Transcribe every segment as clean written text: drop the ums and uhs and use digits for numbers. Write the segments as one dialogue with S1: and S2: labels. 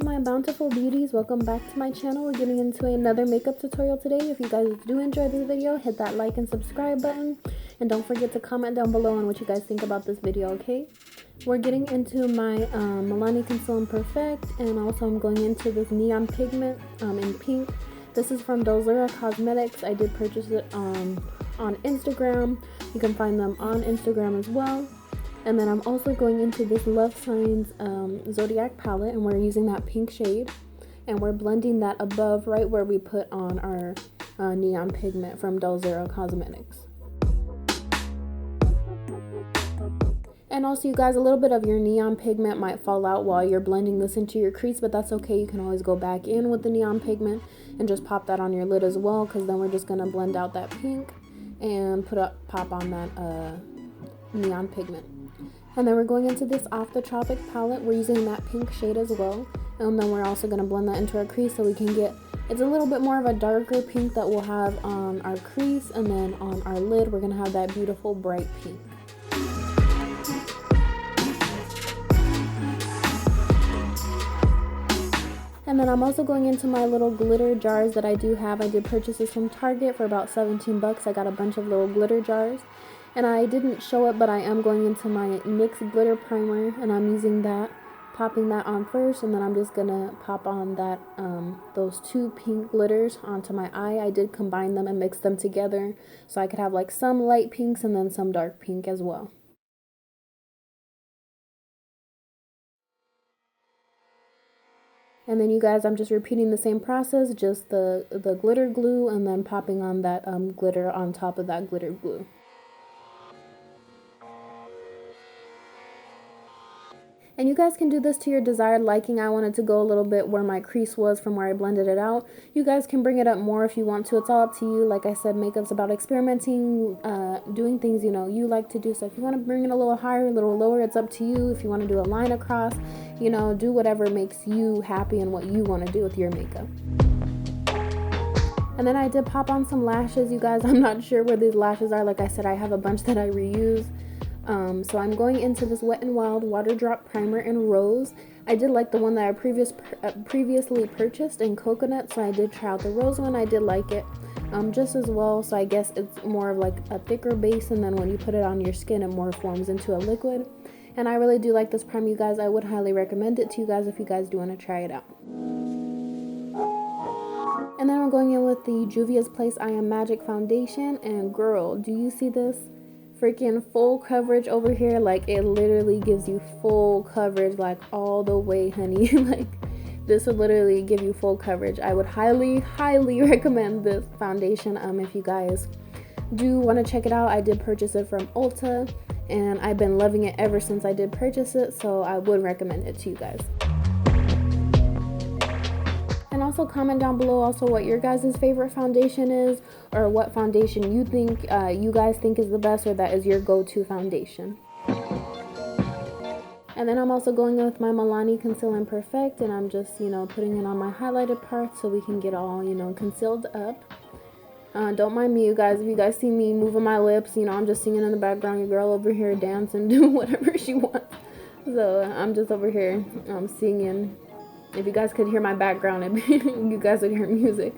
S1: my bountiful beauties, welcome back to my channel. We're getting into another makeup tutorial today. If you guys do enjoy this video, hit that like and subscribe button, and don't forget to comment down below on what you guys think about this video. Okay, we're getting into my Milani Conceal and Perfect, and also I'm going into this neon pigment in pink. This is from Dulzura Cosmetics. I did purchase it on Instagram. You can find them on Instagram as well. And then I'm also going into this Love Signs Zodiac palette, and we're using that pink shade, and we're blending that above right where we put on our neon pigment from Dulzura Cosmetics. And also, you guys, a little bit of your neon pigment might fall out while you're blending this into your crease, but that's okay. You can always go back in with the neon pigment and just pop that on your lid as well, because then we're just going to blend out that pink and pop on that neon pigment. And then we're going into this Off the Tropic palette. We're using that pink shade as well. And then we're also going to blend that into our crease so we can get, it's a little bit more of a darker pink that we'll have on our crease. And then on our lid, we're going to have that beautiful bright pink. And then I'm also going into my little glitter jars that I do have. I did purchase this from Target for about 17 bucks. I got a bunch of little glitter jars. And I didn't show it, but I am going into my NYX glitter primer, and I'm using that, popping that on first, and then I'm just gonna pop on that those two pink glitters onto my eye. I did combine them and mix them together so I could have like some light pinks and then some dark pink as well. And then you guys, I'm just repeating the same process, just the glitter glue, and then popping on that glitter on top of that glitter glue. And you guys can do this to your desired liking. I wanted to go a little bit where my crease was from where I blended it out. You guys can bring it up more if you want to. It's all up to you. Like I said, makeup's about experimenting, doing things, you know, you like to do. So if you want to bring it a little higher, a little lower, it's up to you. If you want to do a line across, you know, do whatever makes you happy and what you want to do with your makeup. And then I did pop on some lashes, you guys. I'm not sure where these lashes are. Like I said, I have a bunch that I reuse. So I'm going into this Wet n Wild Water Drop Primer in Rose. I did like the one that I previously purchased in Coconut, so I did try out the Rose one. I did like it just as well, so I guess it's more of like a thicker base, and then when you put it on your skin, it more forms into a liquid. And I really do like this primer, you guys. I would highly recommend it to you guys if you guys do want to try it out. And then I'm going in with the Juvia's Place I Am Magic Foundation, and girl, do you see this? Freaking full coverage over here. Like, it literally gives you full coverage, like all the way, honey. Like, this would literally give you full coverage. I would highly recommend this foundation if you guys do want to check it out. I did purchase it from Ulta, and I've been loving it ever since I did purchase it, so I would recommend it to you guys. And also comment down below also what your guys' favorite foundation is, or what foundation you think you guys think is the best, or that is your go-to foundation. And then I'm also going in with my Milani Conceal and Perfect, and I'm just, you know, putting it on my highlighted part so we can get all, you know, concealed up. Don't mind me, you guys. If you guys see me moving my lips, you know, I'm just singing in the background. Your girl over here dancing, doing whatever she wants. So I'm just over here singing. If you guys could hear my background, you guys would hear music.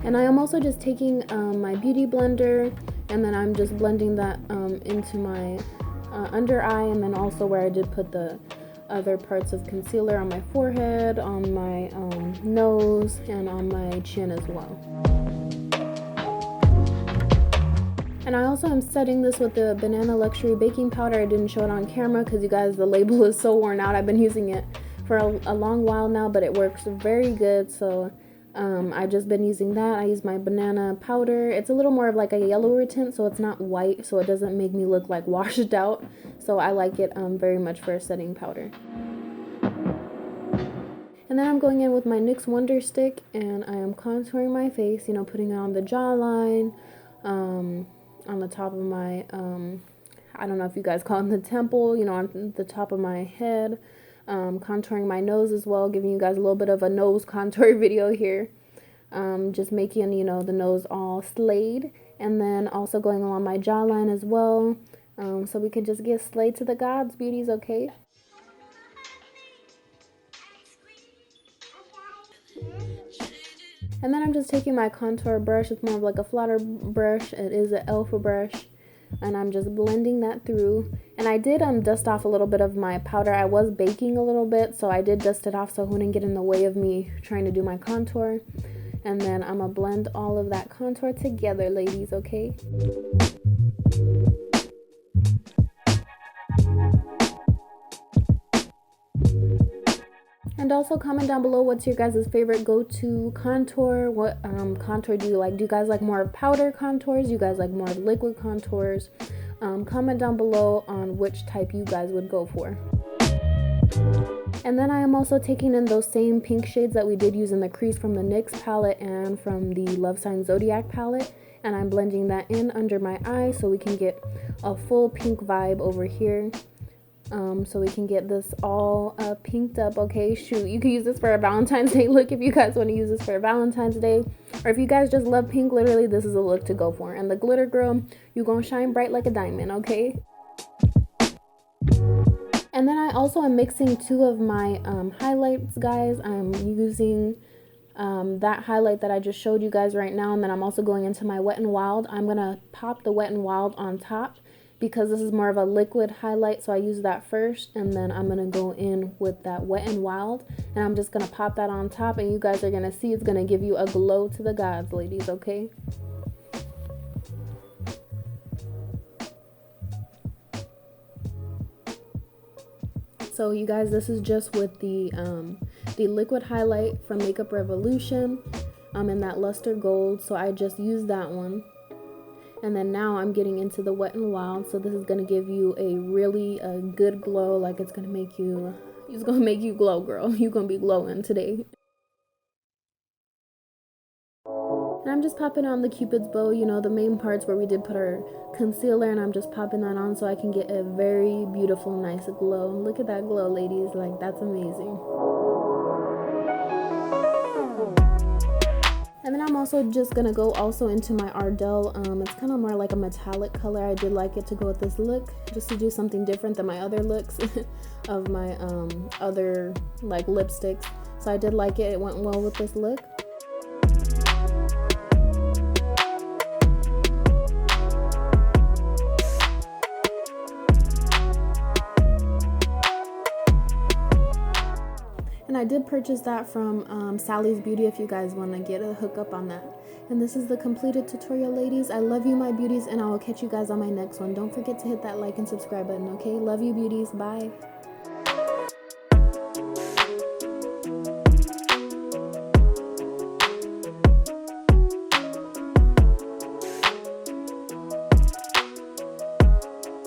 S1: And I am also just taking my beauty blender, and then I'm just blending that into my under eye, and then also where I did put the other parts of concealer on my forehead, on my nose, and on my chin as well. And I also am setting this with the Banana Luxury Baking Powder. I didn't show it on camera because, you guys, the label is so worn out. I've been using it for a long while now, but it works very good. So I've just been using that. I use my banana powder. It's a little more of like a yellower tint, so it's not white, so it doesn't make me look like washed out. So I like it very much for a setting powder. And then I'm going in with my NYX Wonder Stick, and I am contouring my face, you know, putting it on the jawline, on the top of my, I don't know if you guys call it the temple, you know, on the top of my head, contouring my nose as well, giving you guys a little bit of a nose contour video here, just making, you know, the nose all slayed, and then also going along my jawline as well, So we can just get slayed to the gods, beauties, okay? And then I'm just taking my contour brush. It's more of like a flatter brush. It is an Elfa brush. And I'm just blending that through. And I did dust off a little bit of my powder. I was baking a little bit, so I did dust it off so it wouldn't get in the way of me trying to do my contour. And then I'm gonna blend all of that contour together, ladies, okay? And also comment down below what's your guys' favorite go-to contour. What contour do you like? Do you guys like more powder contours? Do you guys like more liquid contours? Comment down below on which type you guys would go for. And then I am also taking in those same pink shades that we did use in the crease from the NYX palette and from the Love Sign Zodiac palette. And I'm blending that in under my eye so we can get a full pink vibe over here. So we can get this all pinked up, okay? Shoot, you can use this for a Valentine's Day look if you guys want to use this for a Valentine's Day. Or if you guys just love pink, literally, this is a look to go for. And the glitter girl, you gonna shine bright like a diamond, okay? And then I also am mixing two of my highlights, guys. I'm using that highlight that I just showed you guys right now. And then I'm also going into my Wet n Wild. I'm gonna pop the Wet n Wild on top, because this is more of a liquid highlight, so I use that first, and then I'm gonna go in with that Wet n Wild, and I'm just gonna pop that on top, and you guys are gonna see it's gonna give you a glow to the gods, ladies, okay? So you guys, this is just with the liquid highlight from Makeup Revolution, in that luster gold, so I just used that one. And then now I'm getting into the Wet n Wild, so this is gonna give you a really good glow. Like it's gonna make you glow, girl. You're gonna be glowing today. And I'm just popping on the Cupid's bow, you know, the main parts where we did put our concealer, and I'm just popping that on so I can get a very beautiful, nice glow. Look at that glow, ladies. Like, that's amazing. And then I'm also just gonna go also into my Ardell. It's kind of more like a metallic color. I did like it to go with this look, just to do something different than my other looks of my other like lipsticks. So I did like it. It went well with this look. And I did purchase that from Sally's Beauty if you guys want to get a hookup on that. And this is the completed tutorial, ladies. I love you, my beauties, and I will catch you guys on my next one. Don't forget to hit that like and subscribe button, okay? Love you, beauties. Bye.